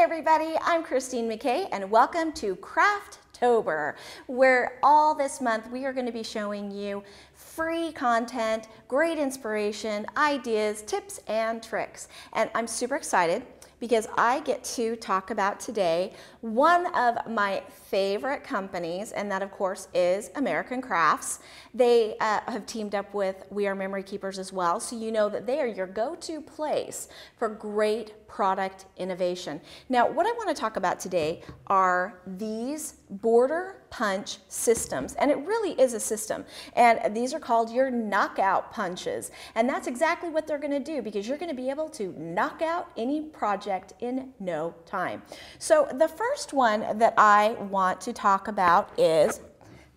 everybody, I'm Kristine McKay and welcome to Crafttober, where all this month we are going to be showing you free content, great inspiration, ideas, tips, and tricks. And I'm super excited because I get to talk about today one of my favorite companies, and that of course is American Crafts. They have teamed up with We Are Memory Keepers as well, so you know that they are your go-to place for great product innovation. Now, what I want to talk about today are these border punch systems, and it really is a system, and these are called your knockout punches, and that's exactly what they're going to do, because you're going to be able to knock out any project in no time. So the first one that I want to talk about is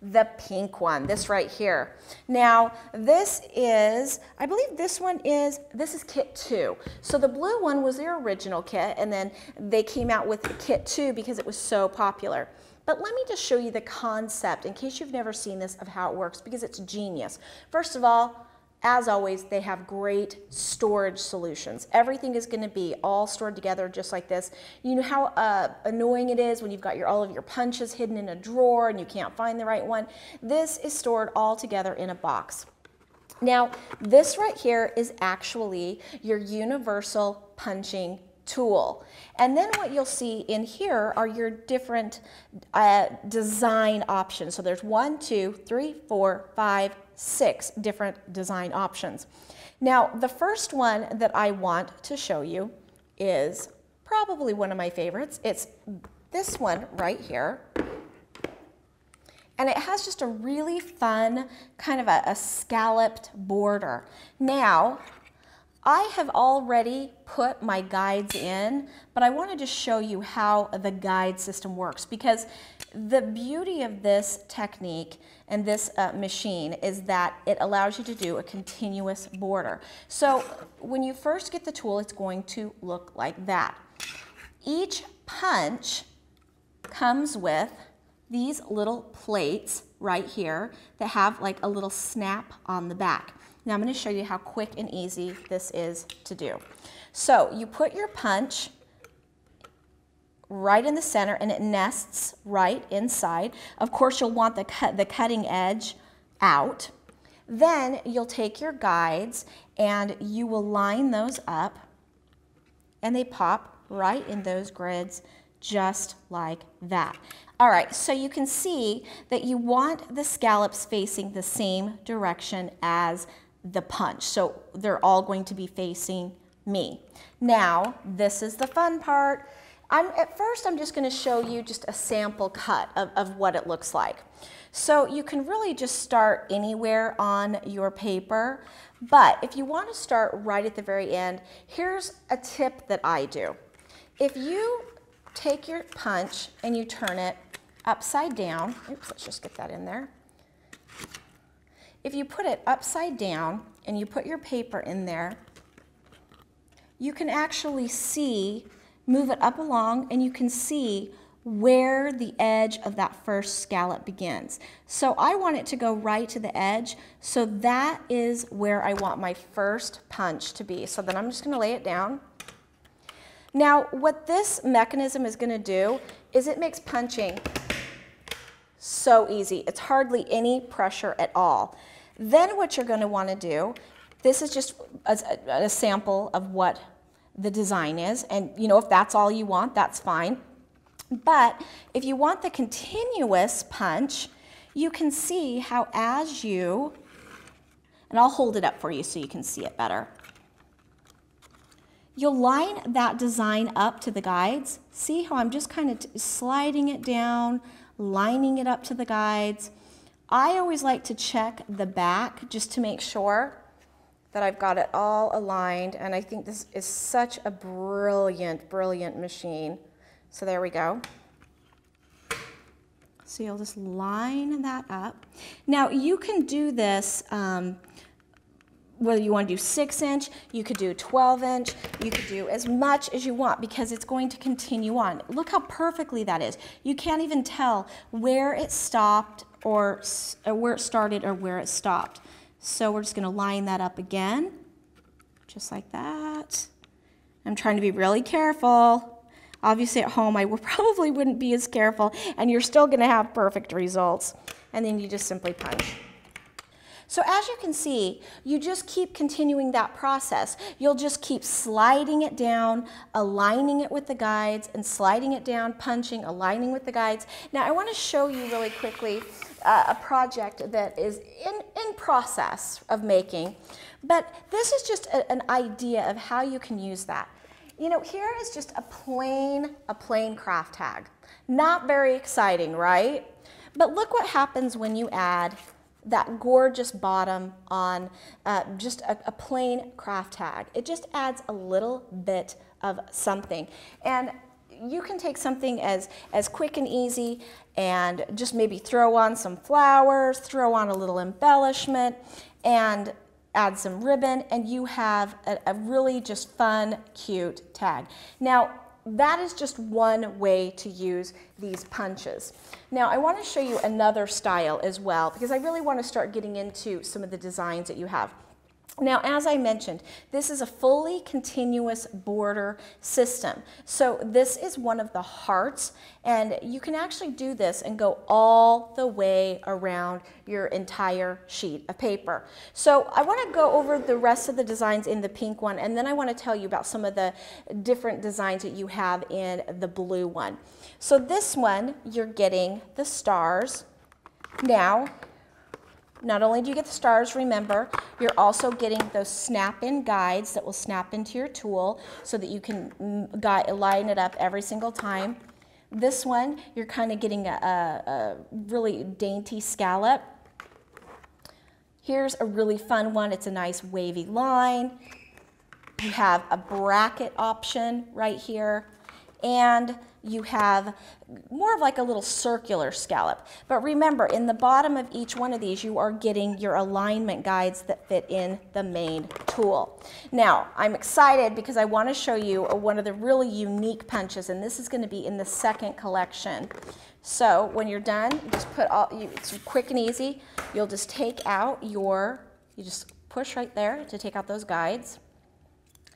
the pink one, this right here. Now, this is, I believe this is kit 2. So the blue one was their original kit, and then they came out with kit 2 because it was so popular. But let me just show you the concept in case you've never seen this of how it works, because it's genius. First of all, as always, they have great storage solutions. Everything is going to be all stored together just like this. You know how annoying it is when you've got all of your punches hidden in a drawer and you can't find the right one? This is stored all together in a box. Now, this right here is actually your universal punching tool. And then what you'll see in here are your different design options. So there's 1, 2, 3, 4, 5, 6 different design options. Now, the first one that I want to show you is probably one of my favorites. It's this one right here. And it has just a really fun kind of a scalloped border. Now, I have already put my guides in, but I wanted to show you how the guide system works, because the beauty of this technique and this machine is that it allows you to do a continuous border. So when you first get the tool, it's going to look like that. Each punch comes with these little plates right here that have like a little snap on the back. Now I'm going to show you how quick and easy this is to do. So you put your punch right in the center and it nests right inside. Of course, you'll want the cutting edge out. Then you'll take your guides and you will line those up, and they pop right in those grids just like that. All right, so you can see that you want the scallops facing the same direction as the punch. So they're all going to be facing me. Now, this is the fun part. At first, I'm just going to show you just a sample cut of what it looks like. So you can really just start anywhere on your paper, but if you want to start right at the very end, here's a tip that I do. If you take your punch and you turn it upside down, oops, let's just get that in there. If you put it upside down and you put your paper in there, you can actually see, move it up along, and you can see where the edge of that first scallop begins. So I want it to go right to the edge, so that is where I want my first punch to be. So then I'm just going to lay it down. Now, what this mechanism is going to do is it makes punching so easy. It's hardly any pressure at all. Then what you're going to want to do, this is just a sample of what the design is, and you know, if that's all you want, that's fine. But if you want the continuous punch, you can see how as you, and I'll hold it up for you so you can see it better. You'll line that design up to the guides. See how I'm just kind of sliding it down, lining it up to the guides. I always like to check the back just to make sure that I've got it all aligned, and I think this is such a brilliant, brilliant machine. So there we go. So you'll just line that up. Now you can do this whether you want to do 6-inch, you could do 12-inch, you could do as much as you want, because it's going to continue on. Look how perfectly that is. You can't even tell where it stopped or where it started or where it stopped. So we're just going to line that up again, just like that. I'm trying to be really careful. Obviously at home I probably wouldn't be as careful, and you're still going to have perfect results. And then you just simply punch. So as you can see, you just keep continuing that process. You'll just keep sliding it down, aligning it with the guides, and sliding it down, punching, aligning with the guides. Now I want to show you really quickly a project that is in process of making, but this is just an idea of how you can use that. You know, here is just a plain craft tag. Not very exciting, right? But look what happens when you add that gorgeous bottom on just a plain craft tag. It just adds a little bit of something. And you can take something as quick and easy and just maybe throw on some flowers, throw on a little embellishment, and add some ribbon, and you have a really just fun, cute tag. Now, that is just one way to use these punches. Now I want to show you another style as well, because I really want to start getting into some of the designs that you have. Now, as I mentioned, this is a fully continuous border system. So this is one of the hearts, and you can actually do this and go all the way around your entire sheet of paper. So I want to go over the rest of the designs in the pink one, and then I want to tell you about some of the different designs that you have in the blue one. So this one, you're getting the stars. Now, not only do you get the stars, remember, you're also getting those snap-in guides that will snap into your tool so that you can line it up every single time. This one, you're kind of getting a really dainty scallop. Here's a really fun one. It's a nice wavy line. You have a bracket option right here. And you have more of like a little circular scallop. But remember, in the bottom of each one of these, you are getting your alignment guides that fit in the main tool. Now, I'm excited because I want to show you one of the really unique punches, and this is going to be in the second collection. So when you're done, you just put it's quick and easy. You'll just take out you just push right there to take out those guides.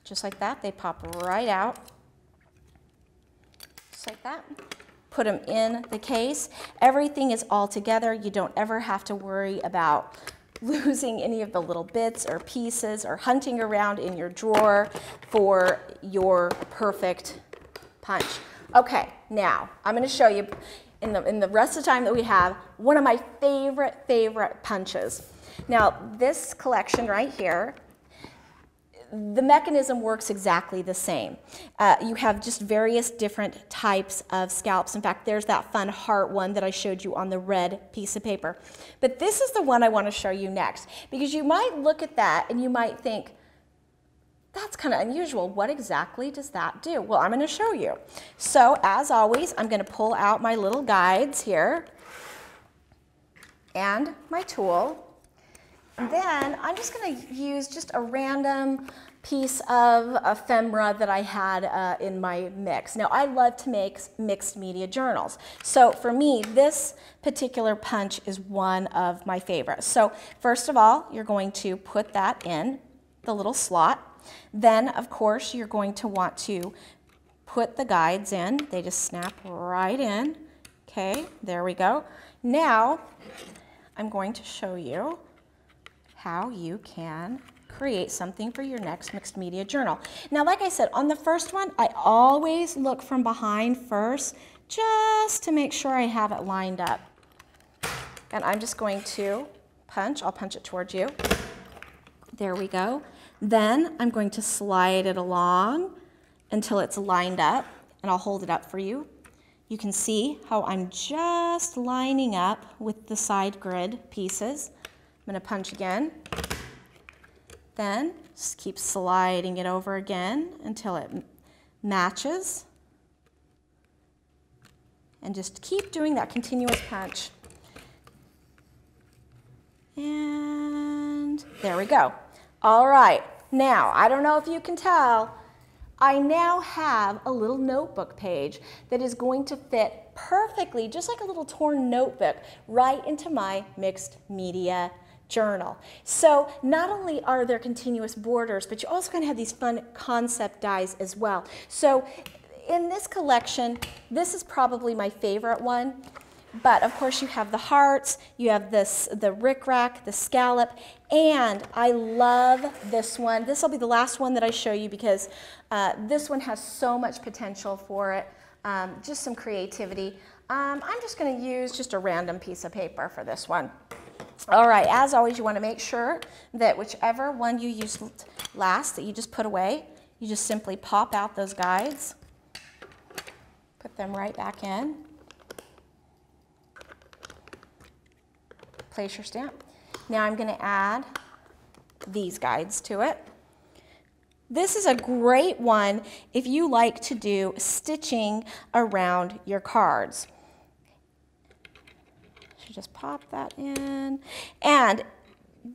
Just like that, they pop right out. Like that. Put them in the case. Everything is all together. You don't ever have to worry about losing any of the little bits or pieces or hunting around in your drawer for your perfect punch. Okay, now I'm going to show you in the rest of the time that we have one of my favorite punches. Now this collection right here, the mechanism works exactly the same. You have just various different types of scallops. In fact, there's that fun heart one that I showed you on the red piece of paper. But this is the one I want to show you next, because you might look at that and you might think, that's kind of unusual. What exactly does that do? Well, I'm going to show you. So as always, I'm going to pull out my little guides here and my tool. Then I'm just going to use just a random piece of ephemera that I had in my mix. Now, I love to make mixed media journals. So for me, this particular punch is one of my favorites. So first of all, you're going to put that in the little slot. Then, of course, you're going to want to put the guides in. They just snap right in. Okay, there we go. Now, I'm going to show you how you can create something for your next mixed media journal. Now, like I said, on the first one, I always look from behind first just to make sure I have it lined up. And I'm just going to punch. I'll punch it towards you. There we go. Then I'm going to slide it along until it's lined up, and I'll hold it up for you. You can see how I'm just lining up with the side grid pieces. I'm going to punch again. Then just keep sliding it over again until it matches. And just keep doing that continuous punch. And there we go. All right. Now, I don't know if you can tell, I now have a little notebook page that is going to fit perfectly, just like a little torn notebook, right into my mixed media journal. So not only are there continuous borders, but you're also going to have these fun concept dies as well. So in this collection, this is probably my favorite one. But of course you have the hearts, you have this, the rickrack, the scallop, and I love this one. This will be the last one that I show you because this one has so much potential for it, just some creativity. I'm just going to use just a random piece of paper for this one. All right, as always, you want to make sure that whichever one you used last that you just put away, you just simply pop out those guides, put them right back in. Place your stamp. Now I'm going to add these guides to it. This is a great one if you like to do stitching around your cards. So just pop that in. And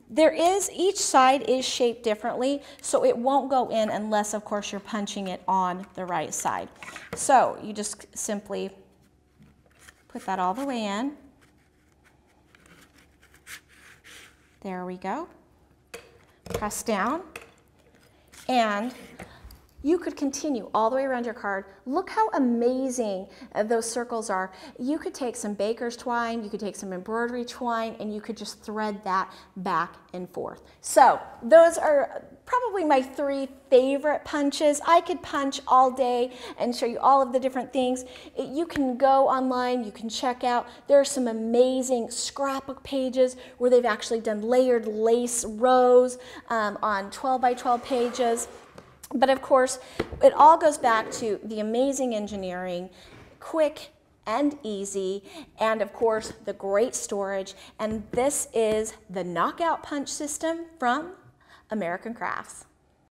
each side is shaped differently, so it won't go in unless, of course, you're punching it on the right side. So you just simply put that all the way in. There we go. Press down. And you could continue all the way around your card. Look how amazing those circles are. You could take some baker's twine, you could take some embroidery twine, and you could just thread that back and forth. So those are probably my 3 favorite punches. I could punch all day and show you all of the different things. You can go online, you can check out. There are some amazing scrapbook pages where they've actually done layered lace rows on 12 by 12 pages. But of course, it all goes back to the amazing engineering, quick and easy, and of course, the great storage. And this is the Knockout Punch System from American Crafts.